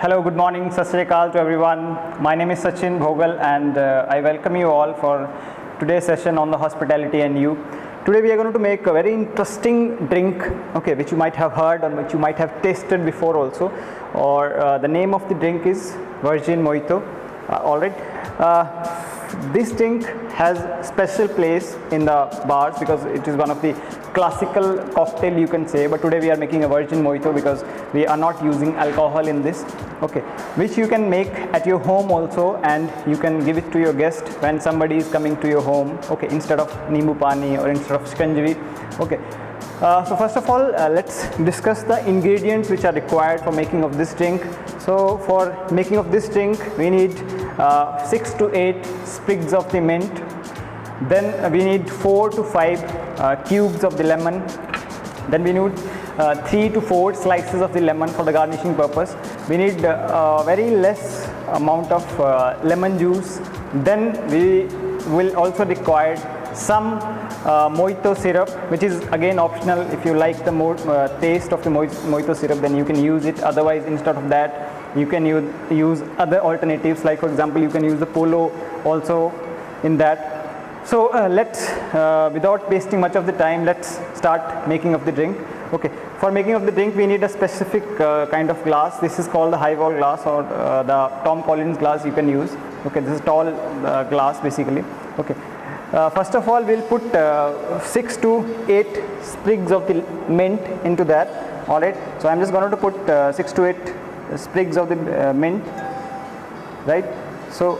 Hello, good morning, Sat Sri Akal to everyone. My name is Sachin Bhogal and I welcome you all for today's session on the hospitality and you. Today we are going to make a very interesting drink, okay, which you might have heard or which you might have tasted before also, or the name of the drink is Virgin Mojito. Alright. This drink has special place in the bars because it is one of the classical cocktail you can say, but today we are making a virgin mojito because we are not using alcohol in this, okay, which you can make at your home also, and you can give it to your guest when somebody is coming to your home, okay, instead of nimbu pani or instead of shikanji, okay. So first of all, let's discuss the ingredients which are required for making of this drink. So for making of this drink, we need 6 to 8 sprigs of the mint. Then we need 4 to 5 cubes of the lemon. Then we need 3 to 4 slices of the lemon for the garnishing purpose. We need very less amount of lemon juice. Then we will also require some mojito syrup, which is again optional. If you like the more taste of the mojito syrup, then you can use it. Otherwise, instead of that, you can use other alternatives, like for example you can use the polo also in that. So let's without wasting much of the time, let's start making of the drink. Okay, for making of the drink we need a specific kind of glass. This is called the highball glass, or the Tom Collins glass you can use. Okay, this is tall glass basically. Okay, first of all we'll put 6 to 8 sprigs of the mint into that. Alright, so I'm just going to put 6 to 8 sprigs of the mint, right? So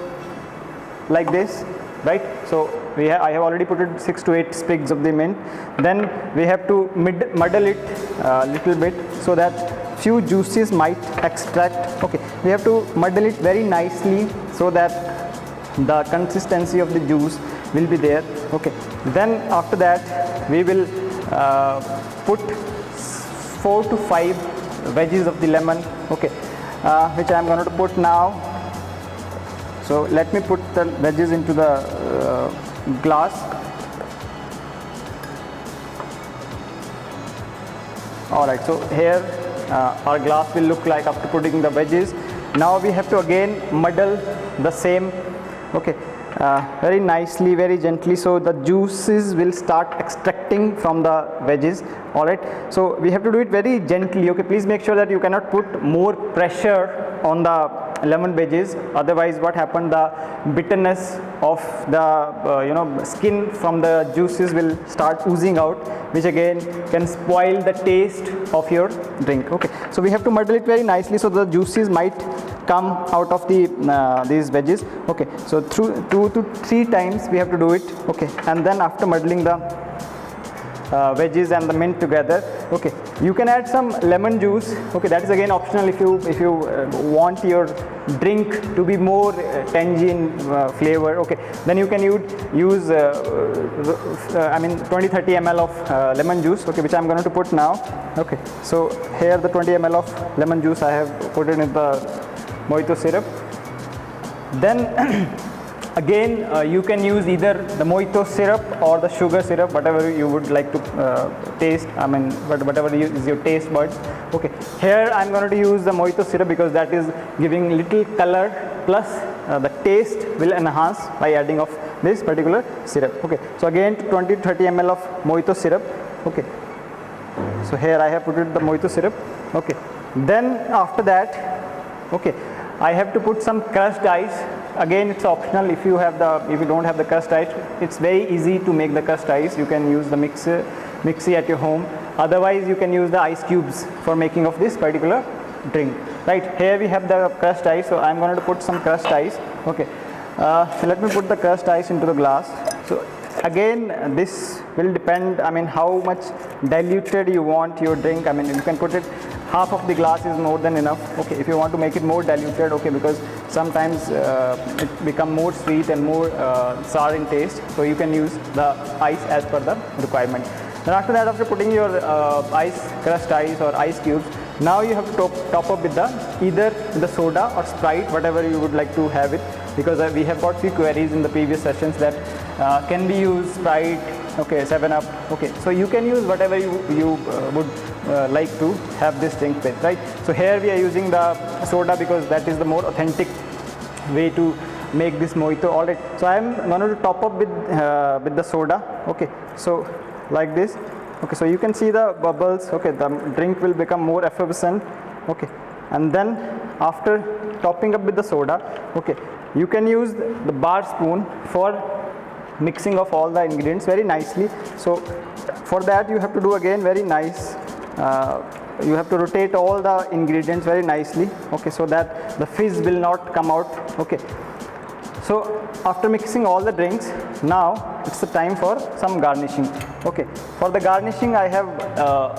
like this, right? So I have already put it 6 to 8 sprigs of the mint. Then we have to muddle it a little bit so that few juices might extract. Okay, we have to muddle it very nicely so that the consistency of the juice will be there. Okay, then after that we will put 4 to 5 wedges of the lemon, okay, which I am going to put now. So let me put the wedges into the glass. Alright, so here our glass will look like after putting the wedges. Now we have to again muddle the same, okay, very nicely, very gently, so the juices will start extracting from the wedges. Alright, so we have to do it very gently. Okay, please make sure that you cannot put more pressure on the lemon wedges, otherwise what happened, the bitterness of the skin from the juices will start oozing out, which again can spoil the taste of your drink. Okay, so we have to muddle it very nicely so the juices might come out of the these wedges. Okay, so through 2 to 3 times we have to do it. Okay, and then after muddling the wedges and the mint together, okay, you can add some lemon juice. Okay, that is again optional if you want your drink to be more tangy in flavor. Okay, then you can use 20-30 ml of lemon juice, okay, which I am going to put now. Okay, so here the 20 ml of lemon juice I have put it in the mojito syrup. Then again you can use either the mojito syrup or the sugar syrup, whatever you would like to taste, whatever is your taste buds. Okay, here I am going to use the mojito syrup because that is giving little color, plus the taste will enhance by adding of this particular syrup. Okay, so again 20 to 30 ml of mojito syrup. Okay, so here I have put it the mojito syrup. Okay, then after that, okay, I have to put some crushed ice. Again it's optional. If you don't have the crushed ice, it's very easy to make the crushed ice. You can use the mixie at your home. Otherwise you can use the ice cubes for making of this particular drink. Right, here we have the crushed ice, so I am going to put some crushed ice. Okay, so let me put the crushed ice into the glass. So again this will depend, how much diluted you want your drink. You can put it, half of the glass is more than enough. Okay, if you want to make it more diluted, okay, because sometimes it become more sweet and more sour in taste, so you can use the ice as per the requirement. Then after that, after putting your crushed ice or ice cubes, now you have to top up with either the soda or Sprite, whatever you would like to have it, because we have got few queries in the previous sessions that can we use Sprite, okay, 7 Up, okay, so you can use whatever you would like to have this drink with, right? So here we are using the soda because that is the more authentic way to make this mojito. All right, so I am going to top up with the soda. Okay, so like this. Okay, so you can see the bubbles. Okay, the drink will become more effervescent. Okay, and then after topping up with the soda, okay, you can use the bar spoon for mixing of all the ingredients very nicely. So for that you have to do again very nice, you have to rotate all the ingredients very nicely, okay, so that the fizz will not come out. Okay, so after mixing all the drinks, now it's the time for some garnishing. Okay, for the garnishing I have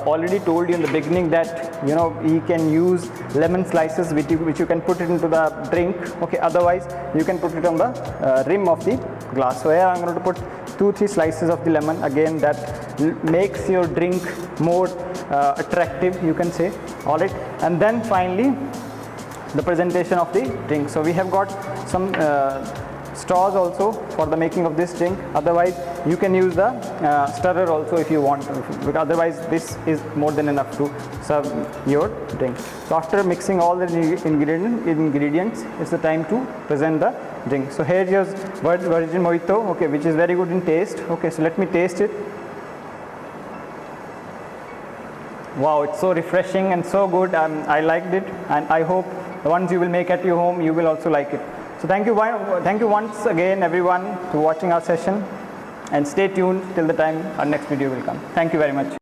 already told you in the beginning that you can use lemon slices which you can put it into the drink. Okay, otherwise you can put it on the rim of the glass. So here I'm going to put 2-3 slices of the lemon. Again, that makes your drink more attractive, you can say. All right, and then finally the presentation of the drink. So we have got some straws also for the making of this drink. Otherwise you can use the stirrer also if you want, but otherwise this is more than enough to serve your drink. So after mixing all the ingredients, it's the time to present the drink. So here is virgin mojito, okay, which is very good in taste. Okay, so let me taste it. Wow, it's so refreshing and so good. I liked it, and I hope the ones you will make at your home, you will also like it. So thank you once again everyone for watching our session, and stay tuned till the time our next video will come. Thank you very much.